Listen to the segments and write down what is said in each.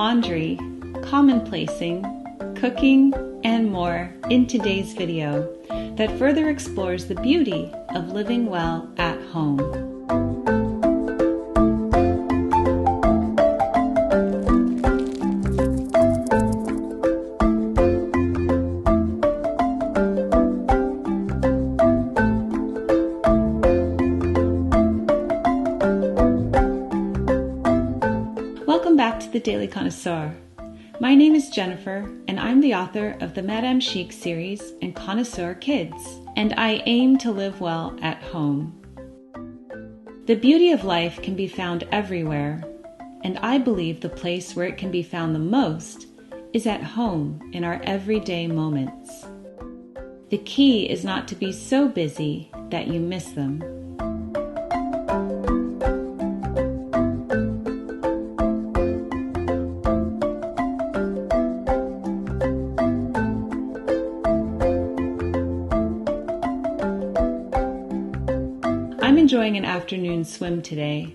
laundry, commonplacing, cooking, and more in today's video that further explores the beauty of living well at home. Welcome back to the Daily Connoisseur. My name is Jennifer, and I'm the author of the Madame Chic series and Connoisseur Kids, and I aim to live well at home. The beauty of life can be found everywhere, and I believe the place where it can be found the most is at home in our everyday moments. The key is not to be so busy that you miss them. I'm enjoying an afternoon swim today.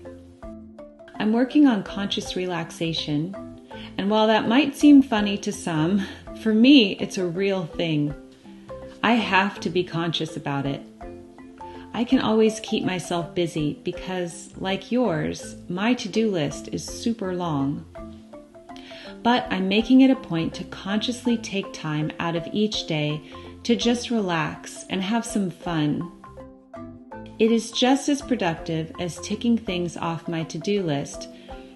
I'm working on conscious relaxation, and while that might seem funny to some, for me it's a real thing. I have to be conscious about it. I can always keep myself busy because, like yours, my to-do list is super long. But I'm making it a point to consciously take time out of each day to just relax and have some fun. It is just as productive as ticking things off my to-do list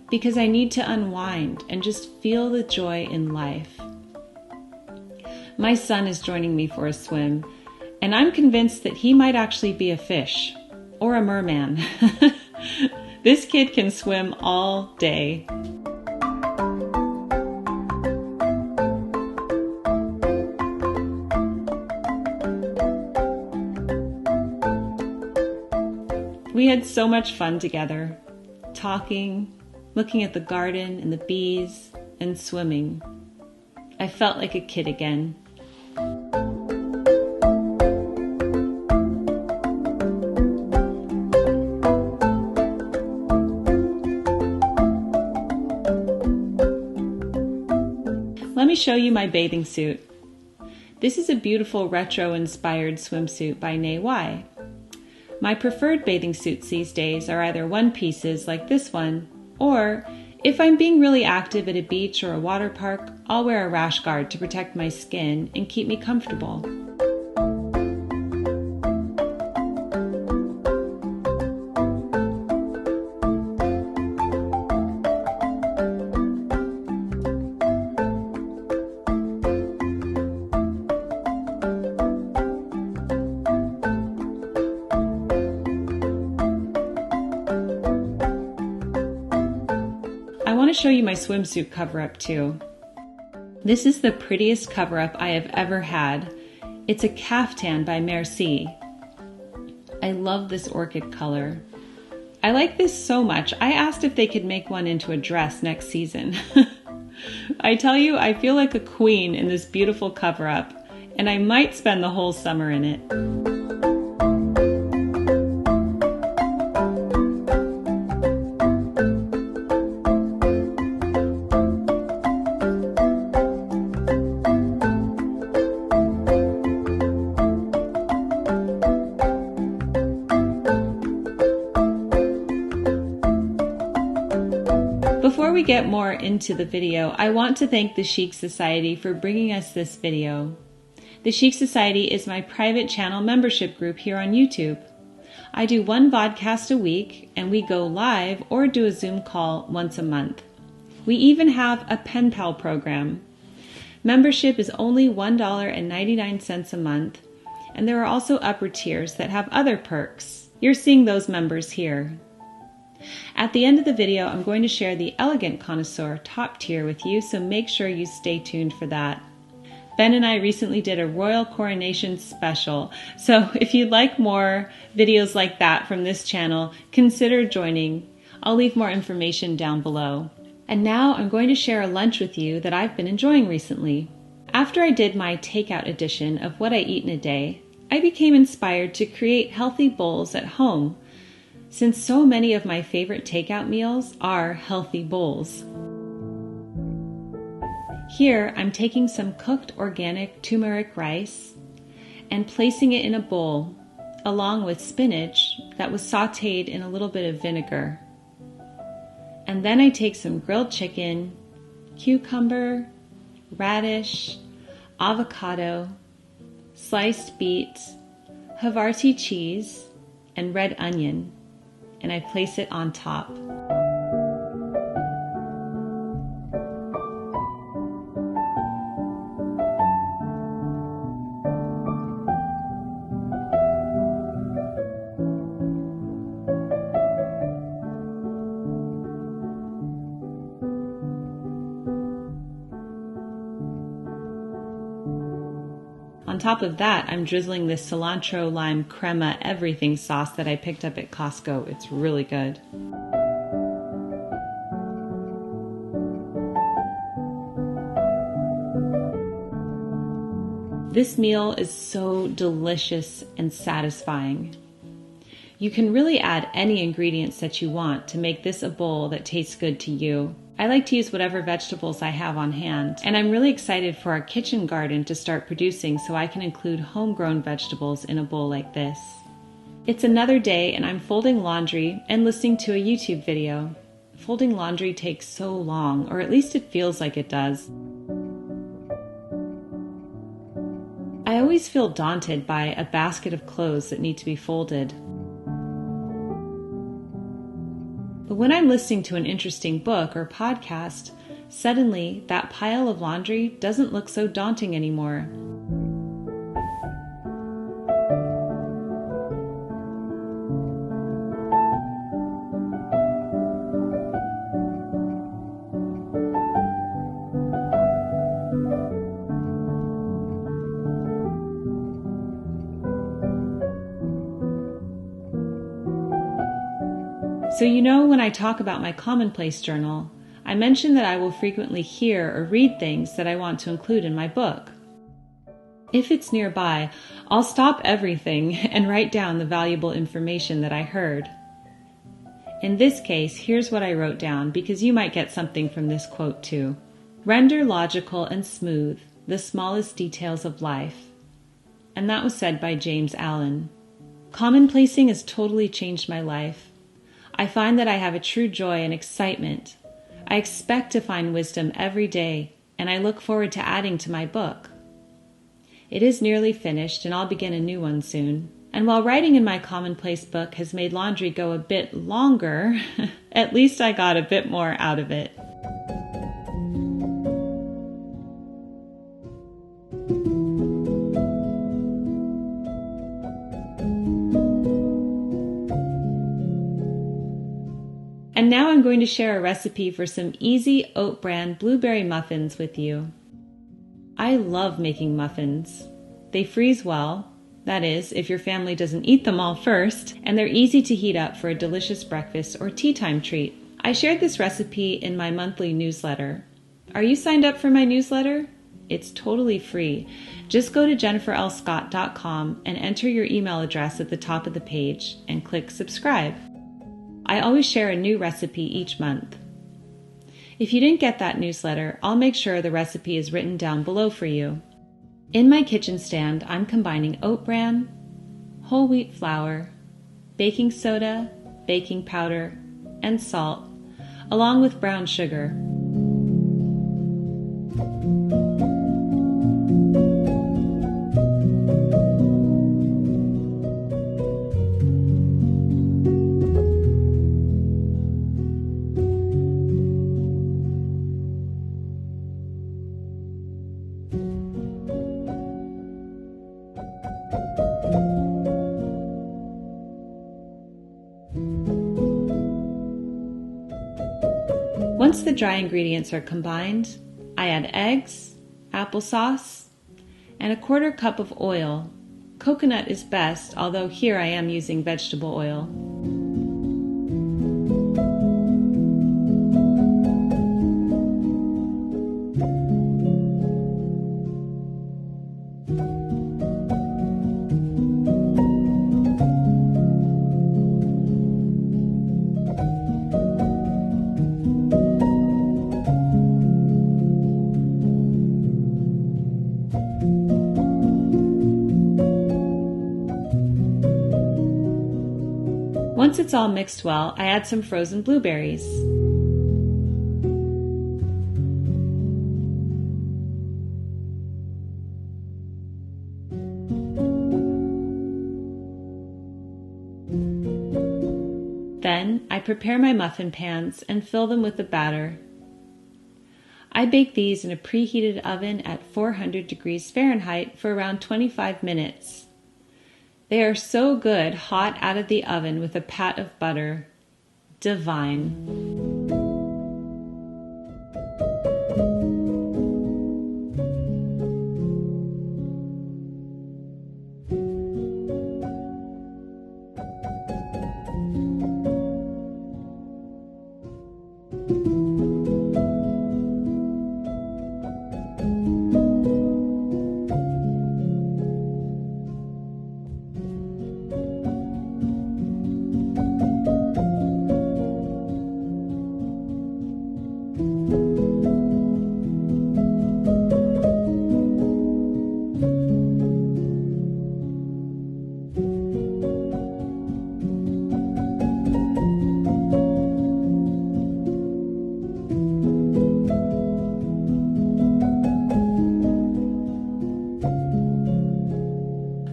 because I need to unwind and just feel the joy in life. My son is joining me for a swim, and I'm convinced that he might actually be a fish or a merman. This kid can swim all day. We had so much fun together, talking, looking at the garden and the bees, and swimming. I felt like a kid again. Let me show you my bathing suit. This is a beautiful retro-inspired swimsuit by Nay. My preferred bathing suits these days are either one-pieces like this one, or if I'm being really active at a beach or a water park, I'll wear a rash guard to protect my skin and keep me comfortable. I want to show you my swimsuit cover-up too. This is the prettiest cover-up I have ever had. It's a caftan by Merci. I love this orchid color. I like this so much, I asked if they could make one into a dress next season. I tell you, I feel like a queen in this beautiful cover-up, and I might spend the whole summer in it. Before we get more into the video, I want to thank the Chic Society for bringing us this video. The Chic Society is my private channel membership group here on YouTube. I do one vodcast a week, and we go live or do a Zoom call once a month. We even have a pen pal program. Membership is only $1.99 a month, and there are also upper tiers that have other perks. You're seeing those members here. At the end of the video, I'm going to share the Elegant Connoisseur top tier with you, so make sure you stay tuned for that. Ben and I recently did a royal coronation special, so if you'd like more videos like that from this channel, consider joining. I'll leave more information down below. And now I'm going to share a lunch with you that I've been enjoying recently. After I did my takeout edition of what I eat in a day, I became inspired to create healthy bowls at home, since so many of my favorite takeout meals are healthy bowls. Here, I'm taking some cooked organic turmeric rice and placing it in a bowl, along with spinach that was sautéed in a little bit of vinegar. And then I take some grilled chicken, cucumber, radish, avocado, sliced beets, Havarti cheese, and red onion, and I place it on top. On top of that, I'm drizzling this cilantro lime crema everything sauce that I picked up at Costco. It's really good. This meal is so delicious and satisfying. You can really add any ingredients that you want to make this a bowl that tastes good to you. I like to use whatever vegetables I have on hand, and I'm really excited for our kitchen garden to start producing so I can include homegrown vegetables in a bowl like this. It's another day and I'm folding laundry and listening to a YouTube video. Folding laundry takes so long, or at least it feels like it does. I always feel daunted by a basket of clothes that need to be folded. But when I'm listening to an interesting book or podcast, suddenly that pile of laundry doesn't look so daunting anymore. So when I talk about my commonplace journal, I mention that I will frequently hear or read things that I want to include in my book. If it's nearby, I'll stop everything and write down the valuable information that I heard. In this case, here's what I wrote down, because you might get something from this quote too. Render logical and smooth the smallest details of life. And that was said by James Allen. Commonplacing has totally changed my life. I find that I have a true joy and excitement. I expect to find wisdom every day, and I look forward to adding to my book. It is nearly finished, and I'll begin a new one soon. And while writing in my commonplace book has made laundry go a bit longer, at least I got a bit more out of it. And now I'm going to share a recipe for some easy oat bran blueberry muffins with you. I love making muffins. They freeze well, that is, if your family doesn't eat them all first, and they're easy to heat up for a delicious breakfast or tea time treat. I shared this recipe in my monthly newsletter. Are you signed up for my newsletter? It's totally free. Just go to jenniferlscott.com and enter your email address at the top of the page and click subscribe. I always share a new recipe each month. If you didn't get that newsletter, I'll make sure the recipe is written down below for you. In my kitchen stand, I'm combining oat bran, whole wheat flour, baking soda, baking powder, and salt, along with brown sugar. Once the dry ingredients are combined, I add eggs, applesauce, and a 1/4 cup of oil. Coconut is best, although here I am using vegetable oil. Once it's all mixed well, I add some frozen blueberries. Then I prepare my muffin pans and fill them with the batter. I bake these in a preheated oven at 400 degrees Fahrenheit for around 25 minutes. They are so good hot out of the oven with a pat of butter. Divine.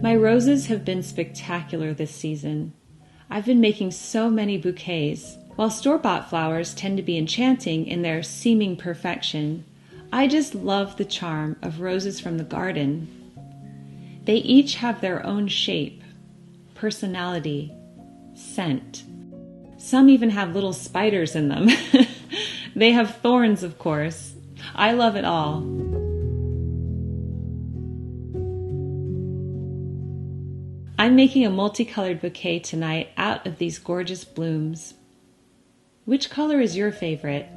My roses have been spectacular this season. I've been making so many bouquets. While store-bought flowers tend to be enchanting in their seeming perfection, I just love the charm of roses from the garden. They each have their own shape, personality, scent. Some even have little spiders in them. They have thorns, of course. I love it all. I'm making a multicolored bouquet tonight out of these gorgeous blooms. Which color is your favorite?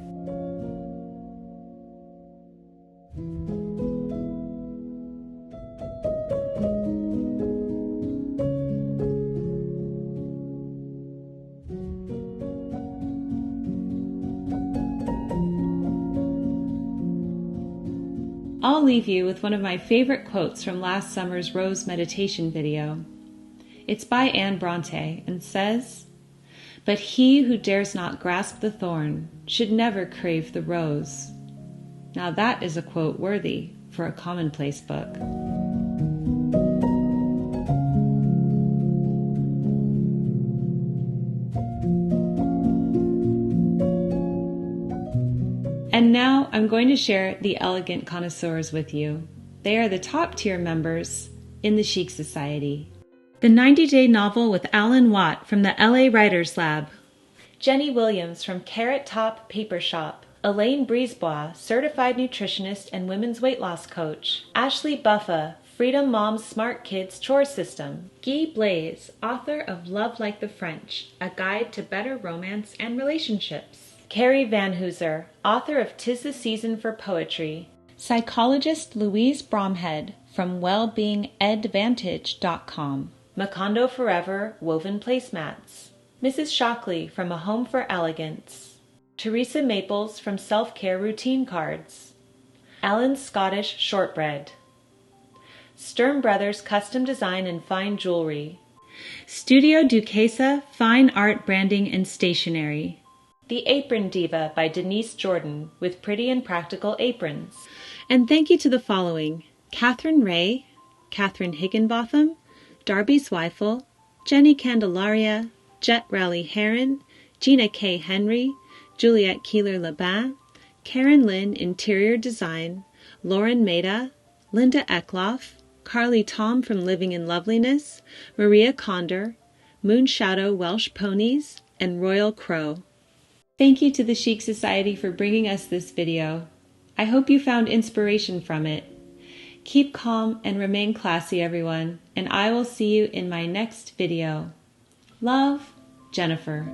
I'll leave you with one of my favorite quotes from last summer's Rose Meditation video. It's by Anne Bronte and says, "But he who dares not grasp the thorn should never crave the rose." Now that is a quote worthy for a commonplace book. And now I'm going to share the Elegant Connoisseurs with you. They are the top tier members in the Chic Society. The 90-Day Novel with Alan Watt from the LA Writers Lab. Jenny Williams from Carrot Top Paper Shop. Elaine Brisebois, certified nutritionist and women's weight loss coach. Ashley Buffa, Freedom Mom's Smart Kids Chore System. Guy Blaze, author of Love Like the French, a guide to better romance and relationships. Carrie Van Hooser, author of 'Tis the Season for Poetry. Psychologist Louise Bromhead from wellbeingedvantage.com. Macondo Forever Woven Placemats. Mrs. Shockley from A Home for Elegance. Teresa Maples from Self-Care Routine Cards. Alan's Scottish Shortbread. Sturm Brothers Custom Design and Fine Jewelry. Studio Duquesa Fine Art Branding and Stationery. The Apron Diva by Denise Jordan with pretty and practical aprons. And thank you to the following: Catherine Ray, Catherine Higginbotham, Darby Zweifel, Jenny Candelaria, Jet Raleigh Heron, Gina K. Henry, Juliette Keeler-Lebin, Karen Lynn Interior Design, Lauren Maida, Linda Eckloff, Carly Tom from Living in Loveliness, Maria Condor, Moonshadow Welsh Ponies, and Royal Crow. Thank you to the Chic Society for bringing us this video. I hope you found inspiration from it. Keep calm and remain classy, everyone, and I will see you in my next video. Love, Jennifer.